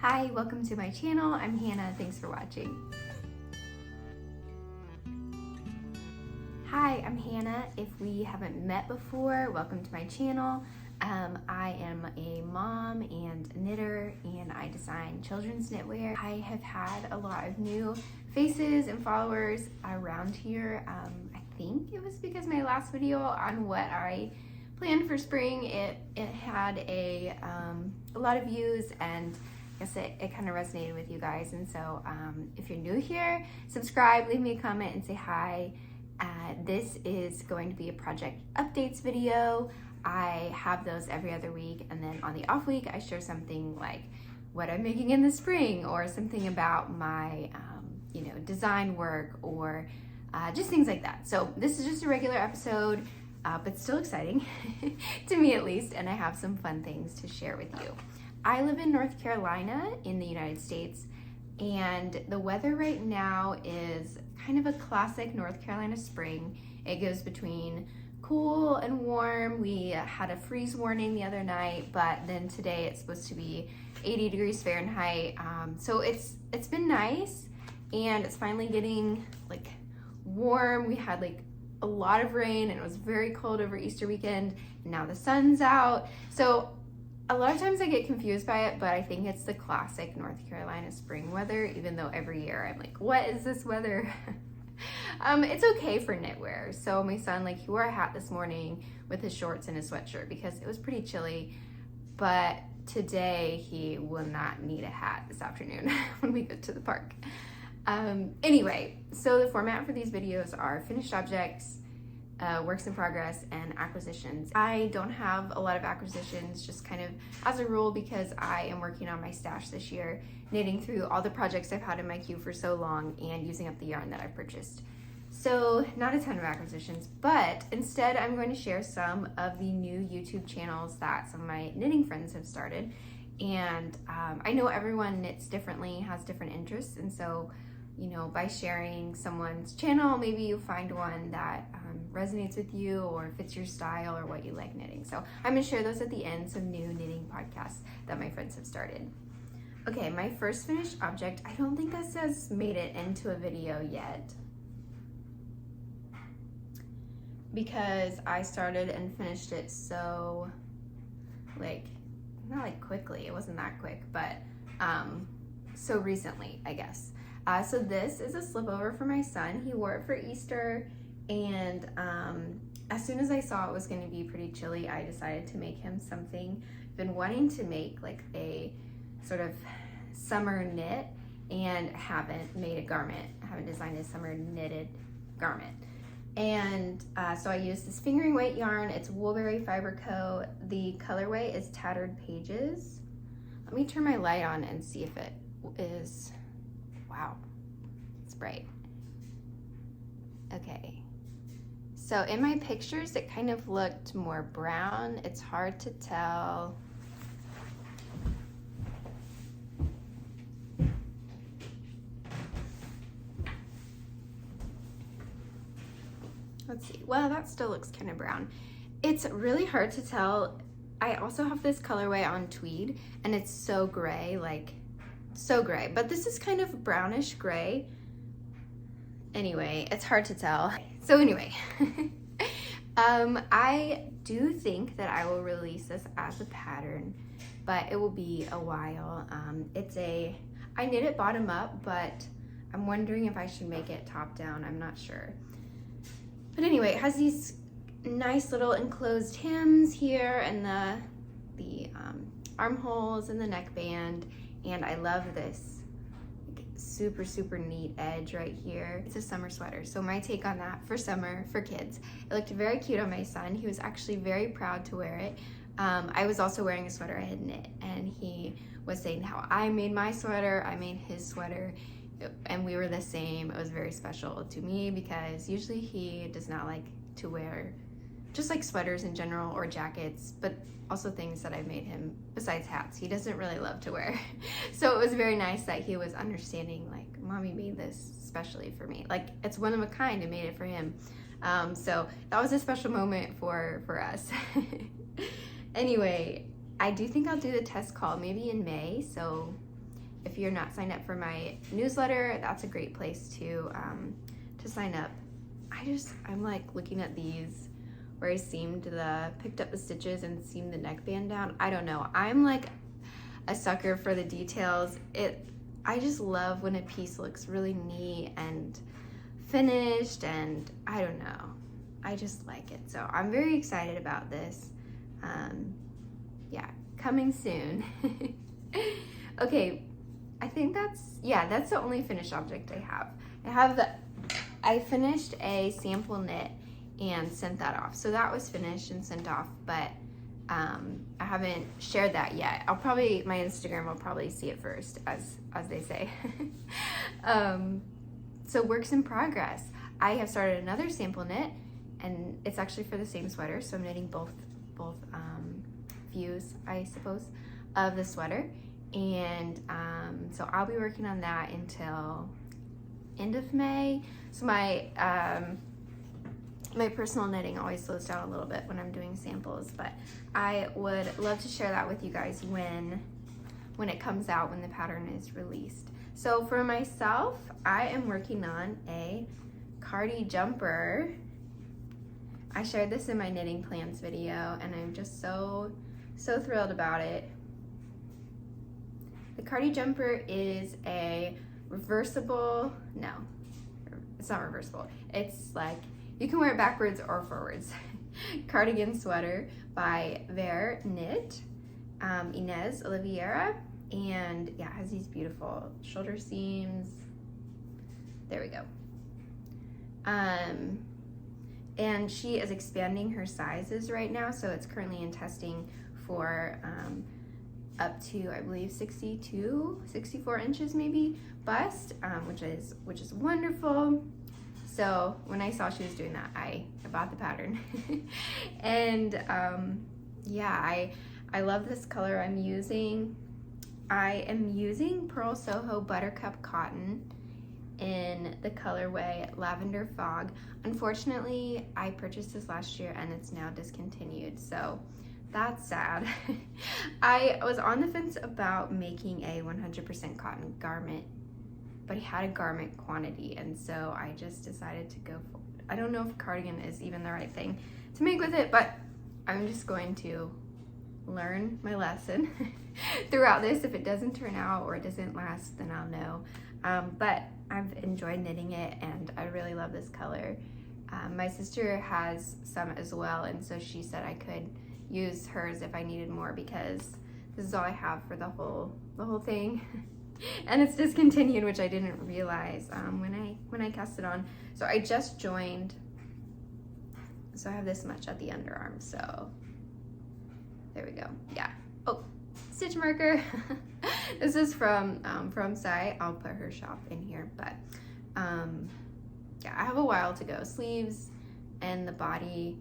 Hi, welcome to my channel. I'm Hannah. Thanks for watching. Hi, I'm Hannah. If we haven't met before, welcome to my channel. I am a mom and a knitter, and I design children's knitwear. I have had a lot of new faces and followers around here. I think it was because my last video on what I planned for spring, it had a lot of views, and I guess it kind of resonated with you guys. And so if you're new here, subscribe, leave me a comment, and say hi. This is going to be a project updates video. I have those every other week, and then on the off week I share something like what I'm making in the spring, or something about my design work, or just things like that. So this is just a regular episode, but still exciting to me at least, and I have some fun things to share with you. I live in North Carolina in the United States, and the weather right now is kind of a classic North Carolina spring. It goes between cool and warm. We had a freeze warning the other night, but then today it's supposed to be 80 degrees Fahrenheit. So it's been nice, and it's finally getting like warm. We had like a lot of rain, and it was very cold over Easter weekend, and now the sun's out. So a lot of times I get confused by it, but I think it's the classic North Carolina spring weather, even though every year I'm like, what is this weather? It's okay for knitwear. So my son, he wore a hat this morning with his shorts and his sweatshirt because it was pretty chilly, but today he will not need a hat this afternoon when we go to the park. Anyway, so the format for these videos are finished objects, works in progress, and acquisitions. I don't have a lot of acquisitions, just kind of as a rule, because I am working on my stash this year, knitting through all the projects I've had in my queue for so long and using up the yarn that I've purchased. So not a ton of acquisitions, but instead I'm going to share some of the new YouTube channels that some of my knitting friends have started. And I know everyone knits differently, has different interests, and so by sharing someone's channel, maybe you find one that resonates with you or fits your style or what you like knitting. So I'm gonna share those at the end, some new knitting podcasts that my friends have started. Okay, my first finished object, I don't think this has made it into a video yet, because I started and finished it so not quickly, it wasn't that quick, but so recently, I guess. So this is a slip over for my son. He wore it for Easter, and as soon as I saw it was going to be pretty chilly, I decided to make him something. I've been wanting to make like a sort of summer knit, and haven't made a garment. I haven't designed a summer knitted garment. And so I used this fingering weight yarn. It's Woolberry Fiber Co. The colorway is Tattered Pages. Let me turn my light on and see if it is. Wow, it's bright. Okay, so in my pictures it kind of looked more brown. It's hard to tell. Let's see, well, that still looks kind of brown. It's really hard to tell. I also have this colorway on tweed, and it's so gray, so gray, but this is kind of brownish gray. Anyway, it's hard to tell. So anyway, I do think that I will release this as a pattern, but it will be a while. I knit it bottom up, but I'm wondering if I should make it top down. I'm not sure. But anyway, it has these nice little enclosed hems here, and the armholes and the neckband. And I love this super neat edge right here. It's a summer sweater, so my take on that for summer for kids. It looked very cute on my son. He was actually very proud to wear it. I was also wearing a sweater I had knit, and he was saying how I made my sweater, I made his sweater, and we were the same. It was very special to me because usually he does not like to wear just like sweaters in general, or jackets, but also things that I've made him besides hats. He doesn't really love to wear. So it was very nice that he was understanding, like, mommy made this specially for me. Like, it's one of a kind, I made it for him. So that was a special moment for us. Anyway, I do think I'll do the test call maybe in May, so if you're not signed up for my newsletter, that's a great place to sign up. I'm like looking at these where I picked up the stitches and seamed the neckband down. I don't know. I'm like a sucker for the details. I just love when a piece looks really neat and finished, and I don't know. I just like it. So I'm very excited about this. Yeah, coming soon. Okay, I think that's the only finished object I have. I finished a sample knit and sent that off. So that was finished and sent off, but I haven't shared that yet. My Instagram will probably see it first, as they say. So works in progress. I have started another sample knit, and it's actually for the same sweater. So I'm knitting both views, I suppose, of the sweater. And so I'll be working on that until end of May. So my personal knitting always slows down a little bit when I'm doing samples, but I would love to share that with you guys when it comes out, when the pattern is released. So for myself, I am working on a CardiJumper. I shared this in my knitting plans video, and I'm just so thrilled about it. The CardiJumper is a reversible, no, it's not reversible. It's like, you can wear it backwards or forwards. Cardigan sweater by Vert knit, Ines, Oliviera, and yeah, it has these beautiful shoulder seams. There we go. And she is expanding her sizes right now, so it's currently in testing for up to, I believe, 64 inches maybe bust, which is wonderful. So when I saw she was doing that, I bought the pattern. And yeah, I love this color I'm using. I am using Purl Soho Buttercup cotton in the colorway Lavender Fog. Unfortunately, I purchased this last year and it's now discontinued, so that's sad. I was on the fence about making a 100% cotton garment, but I had a garment quantity, and so I just decided to go for it. I don't know if cardigan is even the right thing to make with it, but I'm just going to learn my lesson throughout this. If it doesn't turn out or it doesn't last, then I'll know. But I've enjoyed knitting it, and I really love this color. My sister has some as well, and so she said I could use hers if I needed more, because this is all I have for the whole thing. And it's discontinued, which I didn't realize when I cast it on. So I just joined, so I have this much at the underarm, so there we go. Yeah. Oh, stitch marker. This is from Sai. I'll put her shop in here, but yeah, I have a while to go. Sleeves and the body,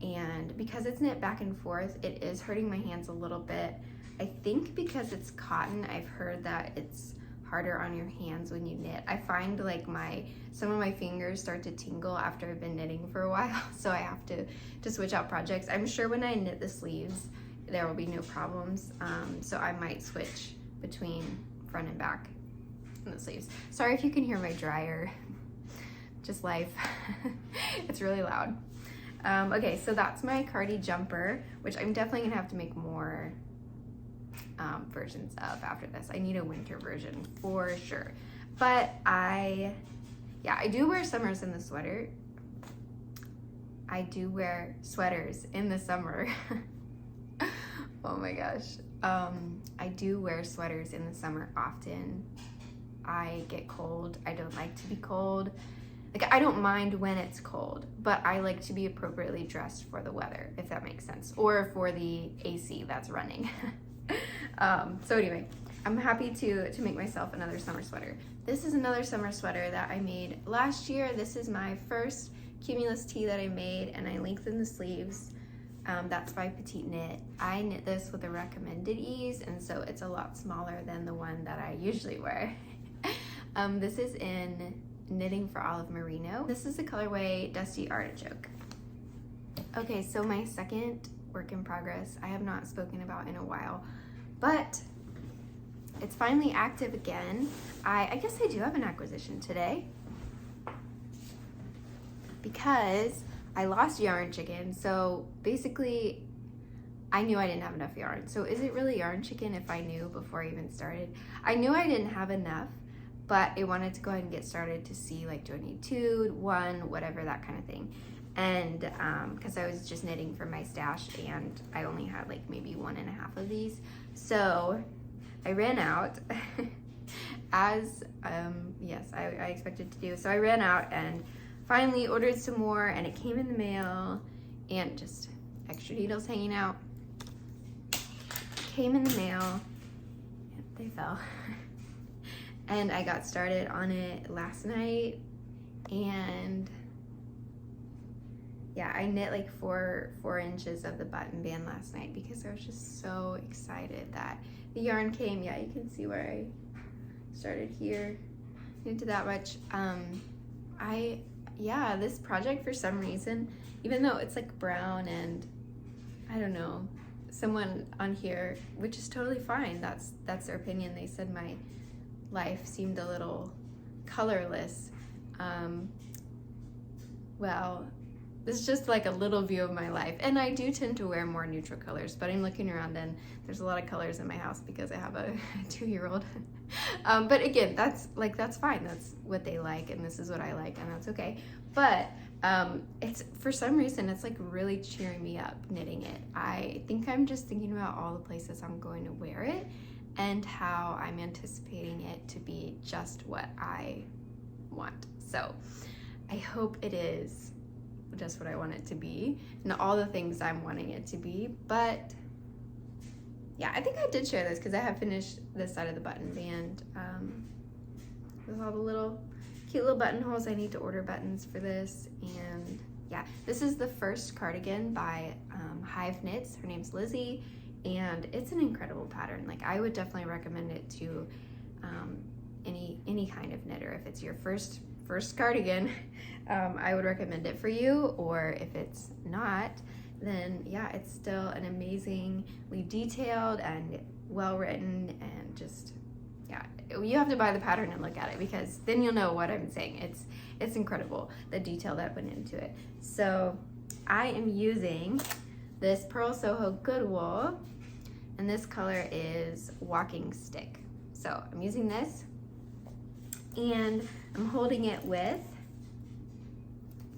and because it's knit back and forth, it is hurting my hands a little bit. I think because it's cotton, I've heard that it's harder on your hands when you knit. I find like some of my fingers start to tingle after I've been knitting for a while, so I have to switch out projects. I'm sure when I knit the sleeves, there will be no problems, so I might switch between front and back in the sleeves. Sorry if you can hear my dryer, just life. It's really loud. Okay, so that's my CardiJumper, which I'm definitely gonna have to make more versions of after this. I need a winter version for sure. But I do wear summers in the sweater. I do wear sweaters in the summer. Oh my gosh. I do wear sweaters in the summer often. I get cold. I don't like to be cold. Like, I don't mind when it's cold, but I like to be appropriately dressed for the weather, if that makes sense, or for the AC that's running. So anyway, I'm happy to make myself another summer sweater. This is another summer sweater that I made last year. This is my first Cumulus tee that I made, and I lengthened the sleeves. That's by Petite Knit. I knit this with a recommended ease, and so it's a lot smaller than the one that I usually wear. This is in Knitting for Olive Merino. This is the colorway Dusty Artichoke. Okay, so my second work in progress I have not spoken about in a while, but it's finally active again. I guess I do have an acquisition today because I lost yarn chicken. So basically I knew I didn't have enough yarn. So is it really yarn chicken if I knew before I even started? I knew I didn't have enough, but I wanted to go ahead and get started to see, like, do I need 2, 1, whatever, that kind of thing. And because I was just knitting from my stash and I only had like maybe 1.5 of these. So I ran out as, yes, I expected to do. So I ran out and finally ordered some more, and it came in the mail, and just extra needles hanging out. Came in the mail, they fell. And I got started on it last night, and yeah, I knit like 4 inches of the button band last night because I was just so excited that the yarn came. Yeah, you can see where I started here into that much. Yeah, this project, for some reason, even though it's like brown, and I don't know, someone on here, which is totally fine, that's their opinion, they said my life seemed a little colorless. Well, this is just like a little view of my life, and I do tend to wear more neutral colors, but I'm looking around and there's a lot of colors in my house because I have a 2-year-old. But again, that's fine, that's what they like, and this is what I like, and that's okay. But it's, for some reason, it's like really cheering me up knitting it. I think I'm just thinking about all the places I'm going to wear it and how I'm anticipating it to be just what I want. So I hope it is just what I want it to be and all the things I'm wanting it to be. But yeah, I think I did share this because I have finished this side of the button band with all the little cute little buttonholes. I need to order buttons for this. And yeah, this is the first cardigan by Hive knits. Her name's Lizzie, and it's an incredible pattern. Like, I would definitely recommend it to any kind of knitter. If it's your first cardigan, I would recommend it for you. Or if it's not, then yeah, it's still an amazingly detailed and well written, and just, yeah, you have to buy the pattern and look at it because then you'll know what I'm saying. It's incredible, the detail that went into it. So I am using this Purl Soho Good Wool, and this color is Walking Stick. So I'm using this, and I'm holding it with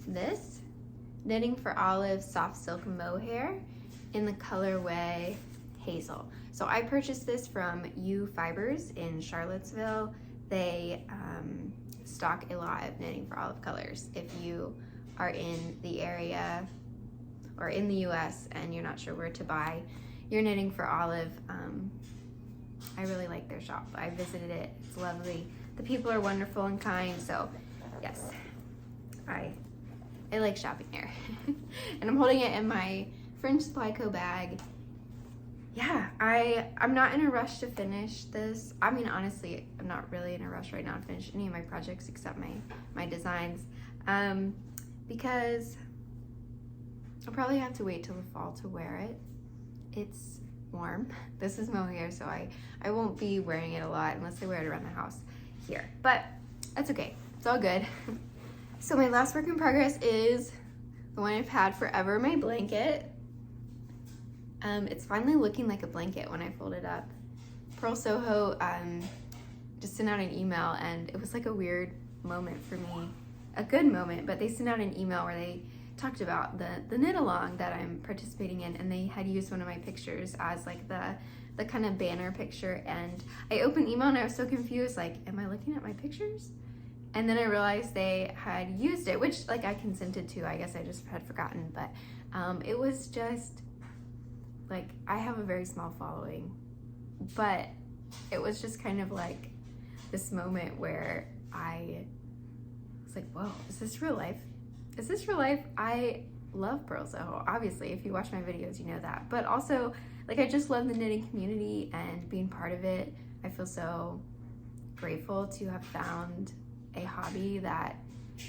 this Knitting for Olive Soft Silk Mohair in the colorway Hazel. So I purchased this from U Fibers in Charlottesville. They stock a lot of Knitting for Olive colors. If you are in the area or in the US and you're not sure where to buy your Knitting for Olive, I really like their shop. I visited it, it's lovely. The people are wonderful and kind, so yes, I like shopping there. And I'm holding it in my French Supply Co bag. Yeah, I'm not in a rush to finish this. I mean, honestly, I'm not really in a rush right now to finish any of my projects except my designs, because I'll probably have to wait till the fall to wear it. It's warm. This is Mohair, so I won't be wearing it a lot unless I wear it around the house here, but that's okay, it's all good. So my last work in progress is the one I've had forever, my blanket. It's finally looking like a blanket when I fold it up. Purl Soho just sent out an email, and it was like a weird moment for me, a good moment, but they sent out an email where they talked about the knit along that I'm participating in, and they had used one of my pictures as like the kind of banner picture. And I opened the email and I was so confused, like, am I looking at my pictures? And then I realized they had used it, which like I consented to, I guess I just had forgotten. But it was just like, I have a very small following, but it was just kind of like this moment where I was like, whoa, is this real life? Is this real life? I love Purl Soho. Obviously, if you watch my videos, you know that. But also, like, I just love the knitting community and being part of it. I feel so grateful to have found a hobby that,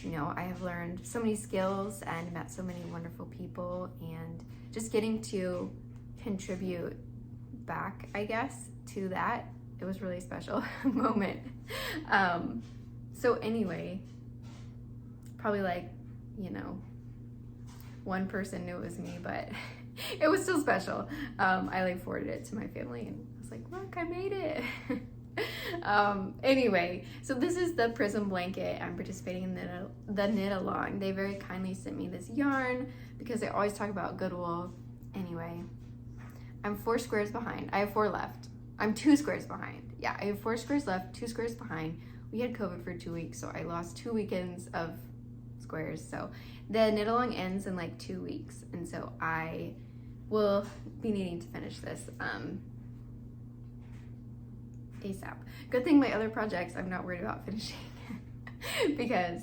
you know, I have learned so many skills and met so many wonderful people, and just getting to contribute back, I guess, to that it was really special moment. So anyway, probably like, you know, one person knew it was me, but it was still special. I like forwarded it to my family and I was like, look, I made it. Anyway, so this is the Prism blanket. I'm participating in the knit along. They very kindly sent me this yarn because they always talk about good wool. Anyway, I'm 4 squares behind. I have 4 left. I'm 2 squares behind. Yeah, I have 4 squares left, 2 squares behind. We had COVID for 2 weeks, so I lost 2 weekends of squares. So the knit along ends in like 2 weeks, and so I will be needing to finish this ASAP. Good thing my other projects I'm not worried about finishing because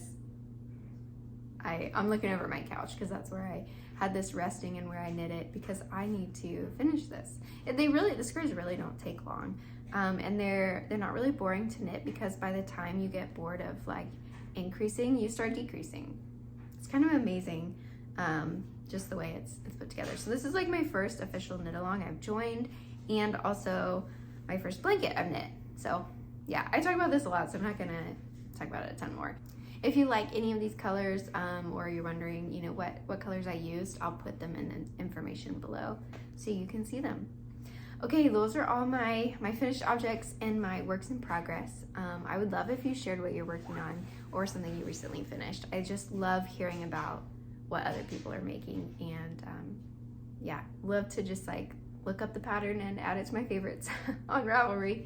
I'm looking over my couch because that's where I had this resting and where I knit it, because I need to finish this. The squares really don't take long, and they're not really boring to knit because by the time you get bored of like increasing, you start decreasing. It's kind of amazing, just the way it's put together. So this is like my first official knit along I've joined, and also my first blanket I've knit. So yeah, I talk about this a lot, so I'm not gonna talk about it a ton more. If you like any of these colors, or you're wondering, you know, what colors I used, I'll put them in the information below so you can see them. Okay, those are all my finished objects and my works in progress. I would love if you shared what you're working on or something you recently finished. I just love hearing about what other people are making, and yeah, love to just like look up the pattern and add it to my favorites on Ravelry.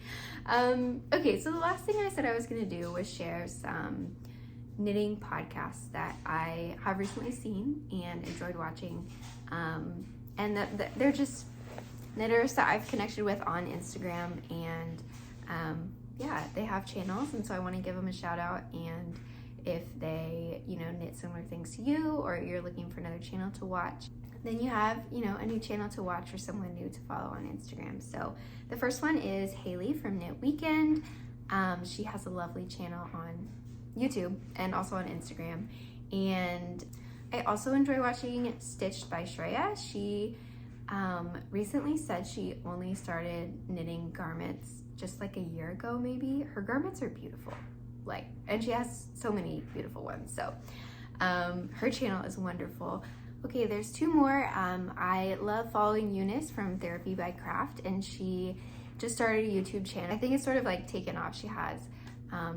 Okay, so the last thing I said I was gonna do was share some knitting podcasts that I have recently seen and enjoyed watching, and that they're just knitters that I've connected with on Instagram, and yeah, they have channels, and so I want to give them a shout out. And if they, you know, knit similar things to you, or you're looking for another channel to watch, then you have, you know, a new channel to watch or someone new to follow on Instagram. So the first one is Haley from Knit Weekend. She has a lovely channel on YouTube and also on Instagram. And I also enjoy watching Stitched by Shreya. She recently said she only started knitting garments just like a year ago, maybe. Her garments are beautiful, like, and she has so many beautiful ones. So her channel is wonderful. Okay, there's 2 more. I love following Ines from Therapy by Craft, and she just started a YouTube channel. I think it's sort of like taken off. She has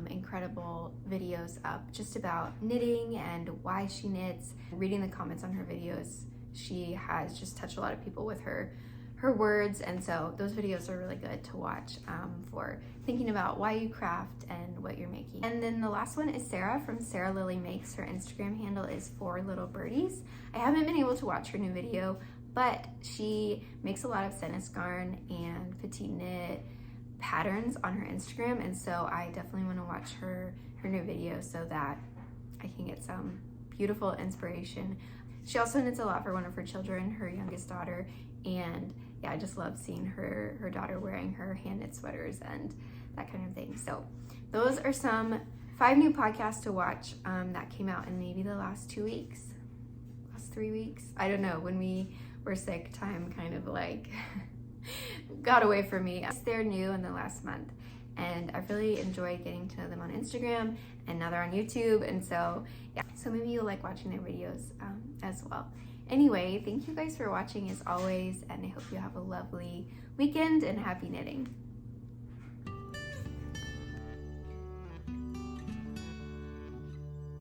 incredible videos up just about knitting and why she knits. Reading the comments on her videos, she has just touched a lot of people with her words, and so those videos are really good to watch for thinking about why you craft and what you're making. And then the last one is Sarah from Sarah Lily Makes. Her Instagram handle is 4littlebirdies. I haven't been able to watch her new video, but she makes a lot of Senis garn and petite knit patterns on her Instagram, and so I definitely want to watch her new video so that I can get some beautiful inspiration. She also knits a lot for one of her children, her youngest daughter, and yeah, I just love seeing her daughter wearing her hand knit sweaters and that kind of thing. So those are some 5 new podcasts to watch that came out in maybe the last 2 weeks, last 3 weeks. I don't know, when we were sick, time kind of like got away from me. They're new in the last month, and I've really enjoyed getting to know them on Instagram, and now they're on YouTube, and so yeah, so maybe you'll like watching their videos as well. Anyway, thank you guys for watching as always, and I hope you have a lovely weekend and happy knitting.